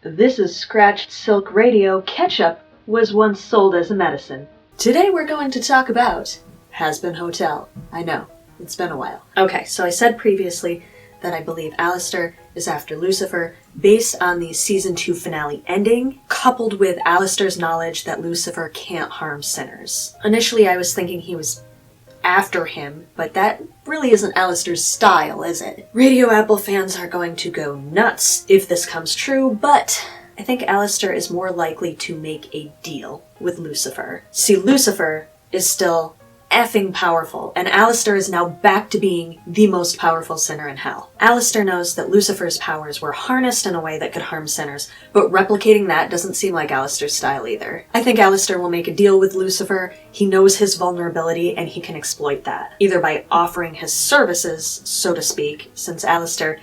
This is Scratched Silk Radio. Ketchup was once sold as a medicine. Today we're going to talk about Has-Been Hotel. I know, it's been a while. Okay, so I said previously that I believe Alastor is after Lucifer based on the season 2 finale ending, coupled with Alastor's knowledge that Lucifer can't harm sinners. Initially I was thinking he was after him, but that really isn't Alastor's style, is it? Radio Apple fans are going to go nuts if this comes true, but I think Alastor is more likely to make a deal with Lucifer. See, Lucifer is still effing powerful, and Alastor is now back to being the most powerful sinner in hell. Alastor knows that Lucifer's powers were harnessed in a way that could harm sinners, but replicating that doesn't seem like Alastor's style either. I think Alastor will make a deal with Lucifer. He knows his vulnerability, and he can exploit that, either by offering his services, so to speak, since Alastor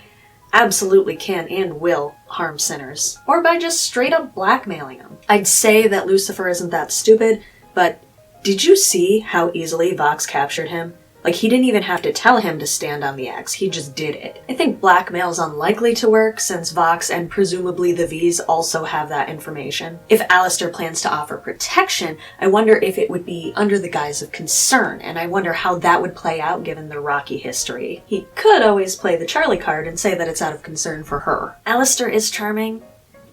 absolutely can and will harm sinners, or by just straight up blackmailing them. I'd say that Lucifer isn't that stupid, but did you see how easily Vox captured him? Like, he didn't even have to tell him to stand on the X, he just did it. I think blackmail's unlikely to work, since Vox and presumably the V's also have that information. If Alastor plans to offer protection, I wonder if it would be under the guise of concern, and I wonder how that would play out given the rocky history. He could always play the Charlie card and say that it's out of concern for her. Alastor is charming,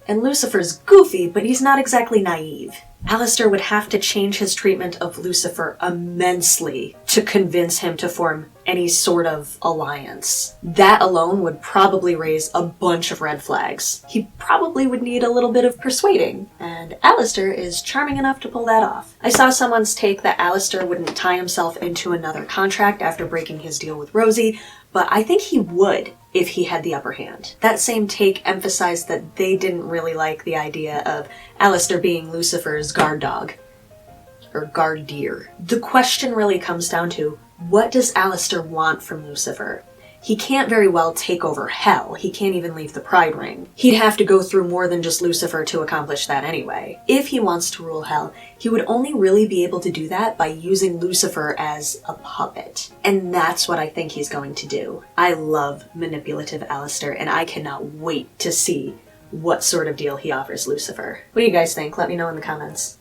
and Lucifer's goofy, but he's not exactly naive. Alastor would have to change his treatment of Lucifer immensely to convince him to form any sort of alliance. That alone would probably raise a bunch of red flags. He probably would need a little bit of persuading, and Alastor is charming enough to pull that off. I saw someone's take that Alastor wouldn't tie himself into another contract after breaking his deal with Rosie, but I think he would if he had the upper hand. That same take emphasized that they didn't really like the idea of Alastor being Lucifer's guard dog, or guard deer. The question really comes down to, what does Alastor want from Lucifer? He can't very well take over hell. He can't even leave the Pride Ring. He'd have to go through more than just Lucifer to accomplish that anyway. If he wants to rule hell, he would only really be able to do that by using Lucifer as a puppet. And that's what I think he's going to do. I love manipulative Alastor, and I cannot wait to see what sort of deal he offers Lucifer. What do you guys think? Let me know in the comments.